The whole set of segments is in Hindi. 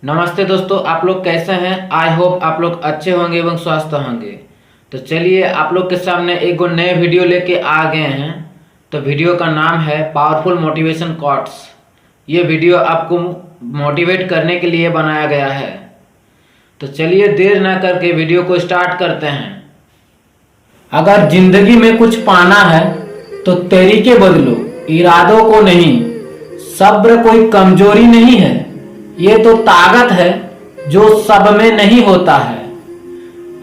नमस्ते दोस्तों, आप लोग कैसे हैं। आई होप आप लोग अच्छे होंगे एवं स्वस्थ होंगे। तो चलिए आप लोग के सामने एक नए वीडियो लेके आ गए हैं। तो वीडियो का नाम है पावरफुल मोटिवेशन कोट्स। ये वीडियो आपको मोटिवेट करने के लिए बनाया गया है। तो चलिए देर ना करके वीडियो को स्टार्ट करते हैं। अगर जिंदगी में कुछ पाना है तो तरीके बदलो, इरादों को नहीं। सब्र कोई कमजोरी नहीं है, ये तो ताकत है जो सब में नहीं होता है।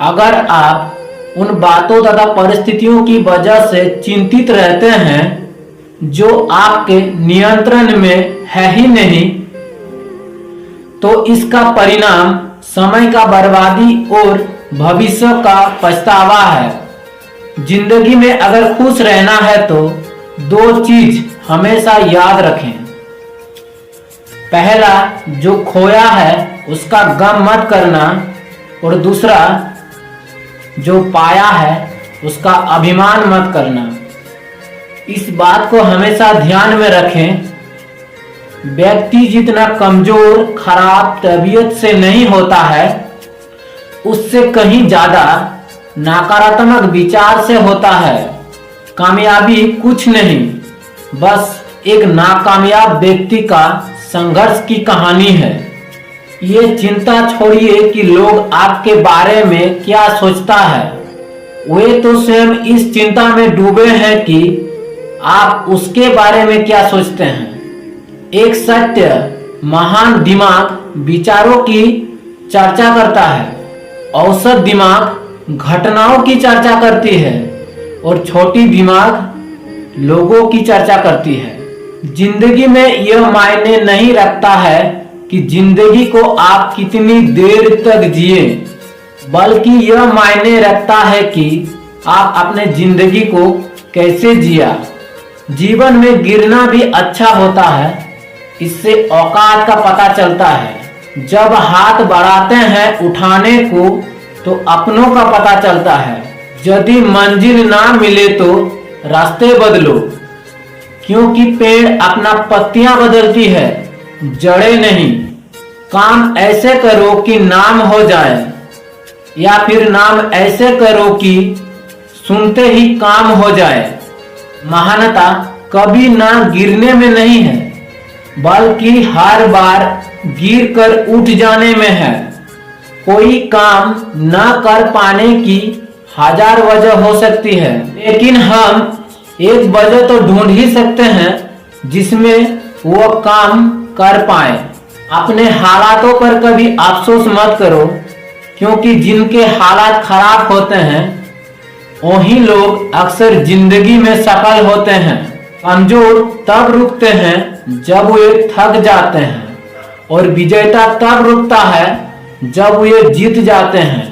अगर आप उन बातों तथा परिस्थितियों की वजह से चिंतित रहते हैं जो आपके नियंत्रण में है ही नहीं, तो इसका परिणाम समय का बर्बादी और भविष्य का पछतावा है। जिंदगी में अगर खुश रहना है तो दो चीज हमेशा याद रखें। पहला, जो खोया है उसका गम मत करना, और दूसरा, जो पाया है उसका अभिमान मत करना। इस बात को हमेशा ध्यान में रखें। व्यक्ति जितना कमजोर खराब तबीयत से नहीं होता है, उससे कहीं ज्यादा नकारात्मक विचार से होता है। कामयाबी कुछ नहीं, बस एक नाकामयाब व्यक्ति का संघर्ष की कहानी है। ये चिंता छोड़िए कि लोग आपके बारे में क्या सोचता है। वे तो स्वयं इस चिंता में डूबे हैं कि आप उसके बारे में क्या सोचते हैं। एक सत्य, महान दिमाग विचारों की चर्चा करता है, औसत दिमाग घटनाओं की चर्चा करती है, और छोटी दिमाग लोगों की चर्चा करती है। जिंदगी में यह मायने नहीं रखता है कि जिंदगी को आप कितनी देर तक जिए, बल्कि यह मायने रखता है कि आप अपने जिंदगी को कैसे जिया। जीवन में गिरना भी अच्छा होता है, इससे औकात का पता चलता है। जब हाथ बढ़ाते हैं उठाने को तो अपनों का पता चलता है। यदि मंजिल ना मिले तो रास्ते बदलो, क्योंकि पेड़ अपना पत्तियां बदलती है, जड़ें नहीं। काम ऐसे करो कि नाम हो जाए, या फिर नाम ऐसे करो कि सुनते ही काम हो जाए। महानता कभी ना गिरने में नहीं है, बल्कि हर बार गिर कर उठ जाने में है। कोई काम न कर पाने की हजार वजह हो सकती है, लेकिन हम एक वजह तो ढूंढ ही सकते हैं जिसमें वो काम कर पाए। अपने हालातों पर कभी अफसोस मत करो, क्योंकि जिनके हालात खराब होते हैं वही लोग अक्सर जिंदगी में सफल होते हैं। कमजोर तब रुकते हैं जब वे थक जाते हैं, और विजेता तब रुकता है जब वे जीत जाते हैं।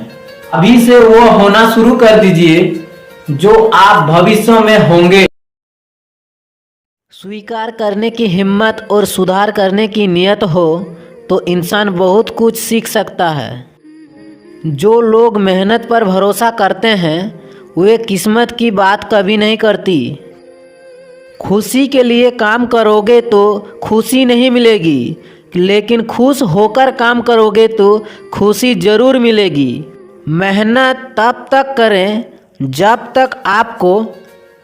अभी से वो होना शुरू कर दीजिए जो आप भविष्य में होंगे। स्वीकार करने की हिम्मत और सुधार करने की नियत हो तो इंसान बहुत कुछ सीख सकता है। जो लोग मेहनत पर भरोसा करते हैं वे किस्मत की बात कभी नहीं करती। खुशी के लिए काम करोगे तो खुशी नहीं मिलेगी, लेकिन खुश होकर काम करोगे तो खुशी जरूर मिलेगी। मेहनत तब तक करें जब तक आपको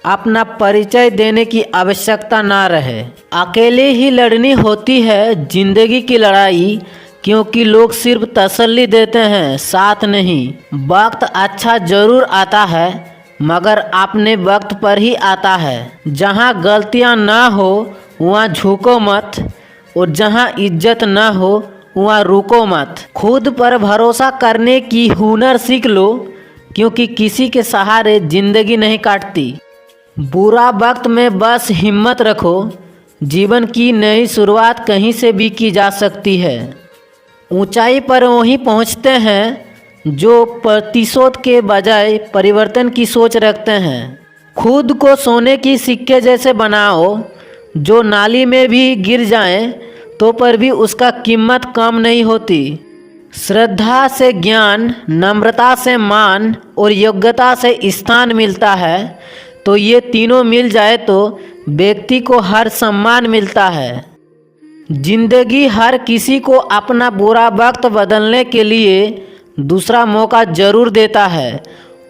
अपना परिचय देने की आवश्यकता ना रहे। अकेले ही लड़नी होती है जिंदगी की लड़ाई, क्योंकि लोग सिर्फ तसल्ली देते हैं, साथ नहीं। वक्त अच्छा जरूर आता है, मगर अपने वक्त पर ही आता है। जहाँ गलतियाँ ना हो वहाँ झुको मत, और जहाँ इज्जत ना हो वहाँ रुको मत। खुद पर भरोसा करने की हुनर सीख लो, क्योंकि किसी के सहारे जिंदगी नहीं काटती। बुरा वक्त में बस हिम्मत रखो, जीवन की नई शुरुआत कहीं से भी की जा सकती है। ऊंचाई पर वहीं पहुंचते हैं जो प्रतिशोध के बजाय परिवर्तन की सोच रखते हैं। खुद को सोने की सिक्के जैसे बनाओ, जो नाली में भी गिर जाएं तो पर भी उसका कीमत कम नहीं होती। श्रद्धा से ज्ञान, नम्रता से मान और योग्यता से स्थान मिलता है। तो ये तीनों मिल जाए तो व्यक्ति को हर सम्मान मिलता है। जिंदगी हर किसी को अपना बुरा वक्त बदलने के लिए दूसरा मौका ज़रूर देता है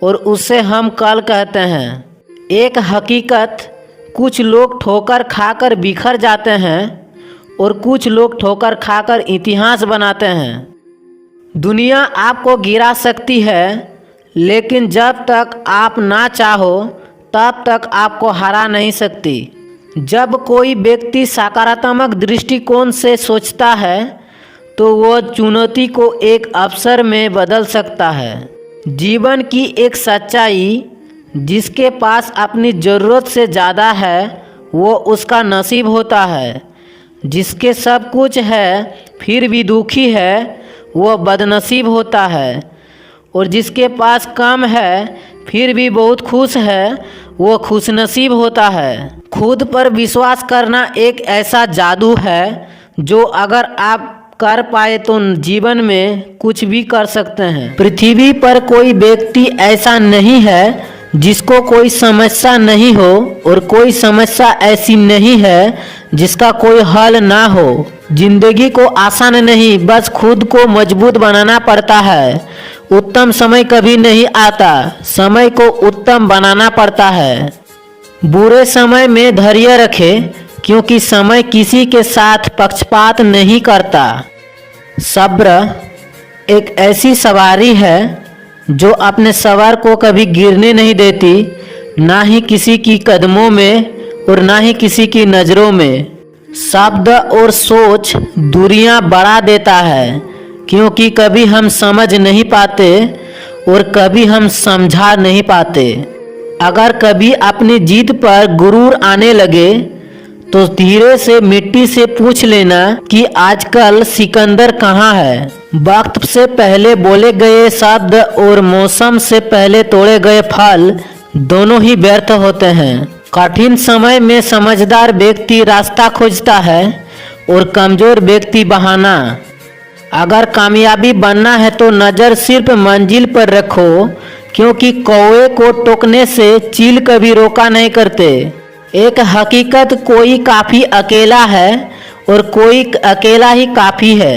और उसे हम कल कहते हैं। एक हकीकत, कुछ लोग ठोकर खाकर बिखर जाते हैं और कुछ लोग ठोकर खाकर इतिहास बनाते हैं। दुनिया आपको गिरा सकती है, लेकिन जब तक आप ना चाहो तब तक आपको हरा नहीं सकती। जब कोई व्यक्ति सकारात्मक दृष्टिकोण से सोचता है तो वह चुनौती को एक अवसर में बदल सकता है। जीवन की एक सच्चाई, जिसके पास अपनी ज़रूरत से ज़्यादा है वो उसका नसीब होता है। जिसके सब कुछ है फिर भी दुखी है वो बदनसीब होता है। और जिसके पास कम है फिर भी बहुत खुश है वो खुशनसीब होता है। खुद पर विश्वास करना एक ऐसा जादू है जो अगर आप कर पाए तो जीवन में कुछ भी कर सकते हैं। पृथ्वी पर कोई व्यक्ति ऐसा नहीं है जिसको कोई समस्या नहीं हो और कोई समस्या ऐसी नहीं है जिसका कोई हल ना हो। जिंदगी को आसान नहीं, बस खुद को मजबूत बनाना पड़ता है। उत्तम समय कभी नहीं आता, समय को उत्तम बनाना पड़ता है। बुरे समय में धैर्य रखें, क्योंकि समय किसी के साथ पक्षपात नहीं करता। सब्र एक ऐसी सवारी है जो अपने सवार को कभी गिरने नहीं देती, ना ही किसी की कदमों में और ना ही किसी की नज़रों में। शब्द और सोच दूरियां बढ़ा देता है, क्योंकि कभी हम समझ नहीं पाते और कभी हम समझा नहीं पाते। अगर कभी अपनी जीत पर गुरूर आने लगे तो धीरे से मिट्टी से पूछ लेना कि आजकल सिकंदर कहाँ है। वक्त से पहले बोले गए शब्द और मौसम से पहले तोड़े गए फल दोनों ही व्यर्थ होते हैं। कठिन समय में समझदार व्यक्ति रास्ता खोजता है और कमजोर व्यक्ति बहाना। अगर कामयाबी बनना है तो नज़र सिर्फ मंजिल पर रखो, क्योंकि कौवे को टोकने से चील कभी रोका नहीं करते। एक हकीकत, कोई काफ़ी अकेला है और कोई अकेला ही काफ़ी है।